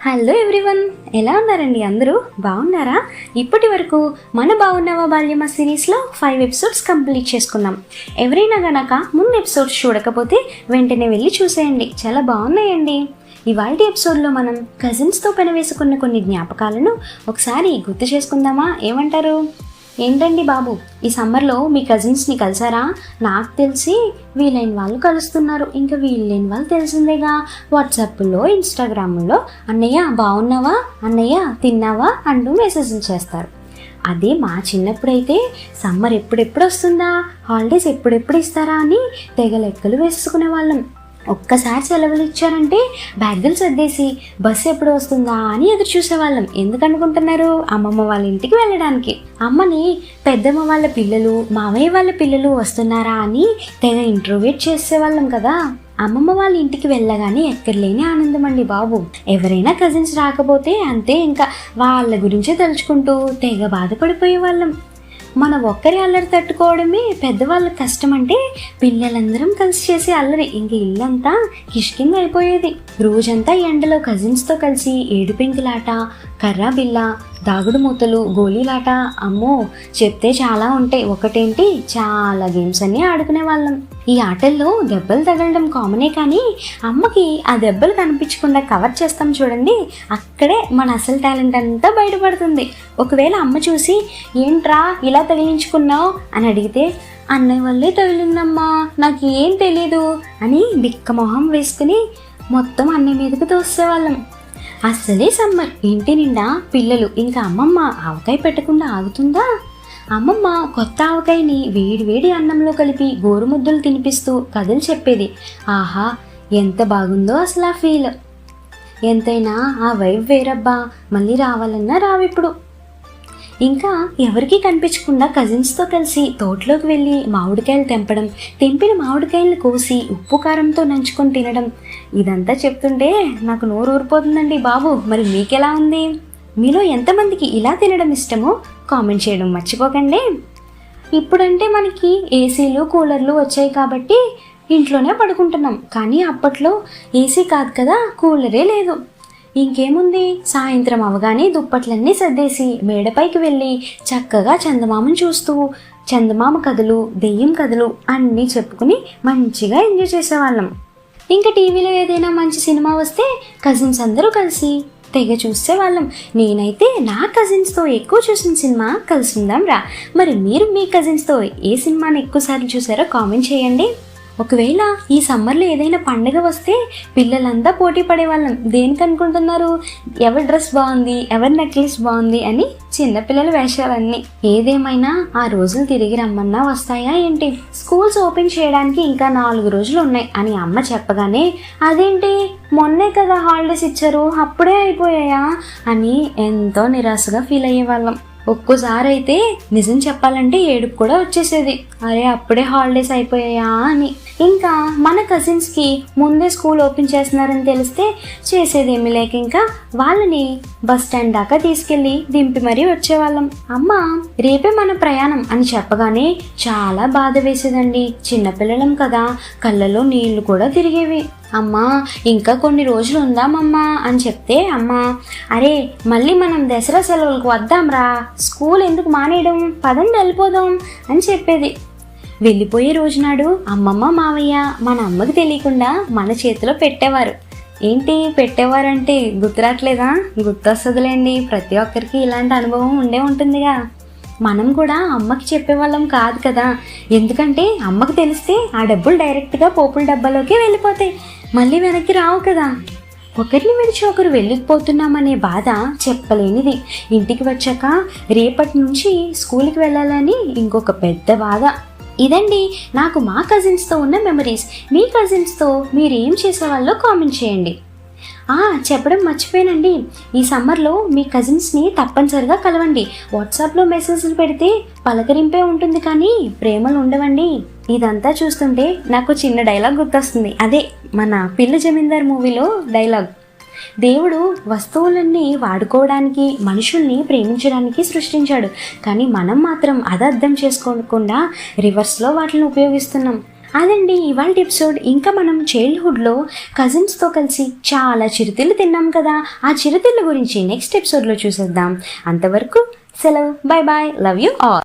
Hello everyone, ఎలా ఉన్నారండి? అందరూ బాగున్నారా? ఇప్పటి వరకు మన బాగున్నావా బాల్యమా సిరీస్లో 5 ఎపిసోడ్స్ కంప్లీట్ చేసుకున్నాం. ఎవరైనా గనక ముందు ఎపిసోడ్స్ చూడకపోతే వెంటనే వెళ్ళి చూసేయండి, చాలా బాగున్నాయండి. ఇవాల్టి ఎపిసోడ్లో మనం కజిన్స్తో పెనవేసుకున్న కొన్ని జ్ఞాపకాలను ఒకసారి గుర్తు చేసుకుందామా? ఏమంటారు? ఏంటండి బాబు, ఈ సమ్మర్లో మీ కజిన్స్ని కలిసారా? నాకు తెలిసి వీలైన వాళ్ళు కలుస్తున్నారు, ఇంకా వీళ్ళైన వాళ్ళు తెలిసిందేగా. వాట్సాప్లో, ఇన్స్టాగ్రామ్లో అన్నయ్య బాగున్నావా, అన్నయ్య తిన్నావా అంటూ మెసేజ్లు చేస్తారు. అదే మా చిన్నప్పుడైతే సమ్మర్ ఎప్పుడెప్పుడు వస్తుందా, హాలిడేస్ ఎప్పుడెప్పుడు ఇస్తారా అని తెగ లెక్కలు వేసుకునే వాళ్ళం. ఒక్కసారి సెలవులు ఇచ్చారంటే బ్యాగులు సర్దేసి బస్సు ఎప్పుడు వస్తుందా అని ఎదురు చూసేవాళ్ళం. ఎందుకు అనుకుంటున్నారు? అమ్మమ్మ వాళ్ళ ఇంటికి వెళ్ళడానికి. అమ్మని పెద్దమ్మ వాళ్ళ పిల్లలు, మామయ్య వాళ్ళ పిల్లలు వస్తున్నారా అని తెగ ఇంట్రోవేట్ చేసేవాళ్ళం కదా. అమ్మమ్మ వాళ్ళ ఇంటికి వెళ్ళగానే ఎక్కడ లేని ఆనందం అండి బాబు. ఎవరైనా కజిన్స్ రాకపోతే అంతే, ఇంకా వాళ్ళ గురించే తలుచుకుంటూ తెగ బాధపడిపోయే వాళ్ళం. మన ఒక్కరి అల్లరి తట్టుకోవడమే పెద్దవాళ్ళకి కష్టం అంటే పిల్లలందరం కలిసి చేసే అల్లరి ఇంక ఇల్లంతా కిష్కింద అయిపోయేది. రోజంతా ఎండలో కజిన్స్తో కలిసి ఏడుపెంకులాట, కర్రా బిల్ల, దాగుడు మూతలు, గోళీలాట, అమ్మో చెప్తే చాలా ఉంటాయి. ఒకటేంటి, చాలా గేమ్స్ అన్నీ ఆడుకునే వాళ్ళం. ఈ ఆటల్లో దెబ్బలు తగలడం కామనే, కానీ అమ్మకి ఆ దెబ్బలు కనిపించకుండా కవర్ చేస్తాం చూడండి, అక్కడే మన అసలు టాలెంట్ అంతా బయటపడుతుంది. ఒకవేళ అమ్మ చూసి ఏంట్రా ఇలా తగిలించుకున్నావు అని అడిగితే, అన్నయ్య వల్లే తగిలిందమ్మా, నాకు ఏం తెలీదు అని బిక్క మొహం వేసుకుని మొత్తం అన్నయ్య మీదకి తోసేవాళ్ళం. అస్సలే సమ్మర్, ఇంటి నిండా పిల్లలు. ఇంకా అమ్మమ్మ ఆవకాయ పెట్టకుండా ఆగుతుందా? అమ్మమ్మ కొత్త ఆవకాయని వేడి వేడి అన్నంలో కలిపి గోరుముద్దలు తినిపిస్తూ కథలు చెప్పేది. ఆహా, ఎంత బాగుందో అసలు ఆ ఫీల్. ఎంతైనా ఆ వైబ్ వేరబ్బా, మళ్ళీ రావాలన్నా రావిప్పుడు. ఇంకా ఎవరికీ కనిపించకుండా కజిన్స్తో కలిసి తోటలోకి వెళ్ళి మామిడికాయలు తెంపడం, తెంపిన మామిడికాయలు కోసి ఉప్పు కారంతో నంచుకొని తినడం, ఇదంతా చెప్తుంటే నాకు నోరు ఊరిపోతుందండి బాబు. మరి మీకెలా ఉంది? మీలో ఎంతమందికి ఇలా తినడం ఇష్టమో కామెంట్ చేయడం మర్చిపోకండి. ఇప్పుడంటే మనకి ఏసీలు, కూలర్లు వచ్చాయి కాబట్టి ఇంట్లోనే పడుకుంటున్నాం, కానీ అప్పట్లో ఏసీ కాదు కదా, కూలరే లేదు. ఇంకేముంది, సాయంత్రం అవగానే దుప్పట్లన్నీ సర్దేసి మేడపైకి వెళ్ళి చక్కగా చందమామను చూస్తూ చందమామ కథలు, దెయ్యం కథలు అన్నీ చెప్పుకుని మంచిగా ఎంజాయ్ చేసేవాళ్ళం. ఇంకా టీవీలో ఏదైనా మంచి సినిమా వస్తే కజిన్స్ అందరూ కలిసి తెగ చూసేవాళ్ళం. నేనైతే నా కజిన్స్తో ఎక్కువ చూసిన సినిమా కలిసిందాం రా. మరి మీరు మీ కజిన్స్తో ఏ సినిమాని ఎక్కువసార్లు చూసారో కామెంట్ చేయండి. ఒకవేళ ఈ సమ్మర్లో ఏదైనా పండుగ వస్తే పిల్లలంతా పోటీ పడేవాళ్ళం. దేనికి అనుకుంటున్నారు? ఎవరి డ్రెస్ బాగుంది, ఎవరి నెక్లెస్ బాగుంది అని చిన్నపిల్లల వేషాలన్నీ. ఏదేమైనా ఆ రోజులు తిరిగి రమ్మన్నా వస్తాయా ఏంటి? స్కూల్స్ ఓపెన్ చేయడానికి ఇంకా 4 రోజులు ఉన్నాయి అని అమ్మ చెప్పగానే, అదేంటి మొన్నే కదా హాలిడేస్ ఇచ్చారు, అప్పుడే అయిపోయాయా అని ఎంతో నిరాశగా ఫీల్ అయ్యేవాళ్ళం. ఒక్కోసారి అయితే నిజం చెప్పాలంటే ఏడుపు కూడా వచ్చేసేది, అరే అప్పుడే హాలిడేస్ అయిపోయాయా అని. ఇంకా మన కజిన్స్కి ముందే స్కూల్ ఓపెన్ చేస్తున్నారని తెలిస్తే చేసేదేమీ లేక ఇంకా వాళ్ళని బస్ స్టాండ్ దాకా తీసుకెళ్ళి దింపి మరీ వచ్చేవాళ్ళం. అమ్మ రేపే మన ప్రయాణం అని చెప్పగానే చాలా బాధ వేసేదండి. చిన్నపిల్లలం కదా, కళ్ళలో నీళ్లు కూడా తిరిగేవి. అమ్మా ఇంకా కొన్ని రోజులు ఉందామమ్మా అని చెప్తే, అమ్మ అరే మళ్ళీ మనం దసరా సెలవులకు వద్దాంరా, స్కూల్ ఎందుకు మానేయడం, పదండి వెళ్ళిపోదాం అని చెప్పేది. వెళ్ళిపోయే రోజునాడు అమ్మమ్మ, మావయ్య మన అమ్మకి తెలియకుండా మన చేతిలో పెట్టేవారు. ఏంటి పెట్టేవారంటే గుర్తురాట్లేదా? గుర్తొస్తుందిలేండి, ప్రతి ఒక్కరికి ఇలాంటి అనుభవం ఉండే ఉంటుందిగా. మనం కూడా అమ్మకి చెప్పేవాళ్ళం కాదు కదా, ఎందుకంటే అమ్మకు తెలిస్తే ఆ డబ్బులు డైరెక్ట్గా పోపుల డబ్బాలోకి వెళ్ళిపోతాయి, మళ్ళీ వెనక్కి రావు కదా. ఒకరిని విడిచి ఒకరు వెళ్ళిపోతున్నామనే బాధ చెప్పలేనిది. ఇంటికి వచ్చాక రేపటి నుంచి స్కూల్కి వెళ్ళాలని ఇంకొక పెద్ద బాధ. ఇదండి నాకు మా కజిన్స్తో ఉన్న మెమరీస్. మీ కజిన్స్తో మీరు ఏం చేసేవాళ్ళో కామెంట్ చేయండి. చెప్పడం మర్చిపోయానండి, ఈ సమ్మర్లో మీ కజిన్స్ని తప్పనిసరిగా కలవండి. వాట్సాప్లో మెసేజ్లు పెడితే పలకరింపే ఉంటుంది కానీ ప్రేమలు ఉండవండి. ఇదంతా చూస్తుంటే నాకు చిన్న డైలాగ్ గుర్తొస్తుంది, అదే మన పిల్ల జమీందార్ మూవీలో డైలాగ్. దేవుడు వస్తువులన్నీ వాడుకోవడానికి, మనుషుల్ని ప్రేమించడానికి సృష్టించాడు, కానీ మనం మాత్రం అది అర్థం చేసుకోకుండా రివర్స్లో వాటిని ఉపయోగిస్తున్నాం. అదండి ఇవాళ ఎపిసోడ్. ఇంకా మనం చైల్డ్హుడ్లో కజిన్స్తో కలిసి చాలా చిరుతిళ్ళు తిన్నాం కదా, ఆ చిరుతిళ్ళ గురించి నెక్స్ట్ ఎపిసోడ్లో చూసేద్దాం. అంతవరకు సెలవు, bye bye, love you all.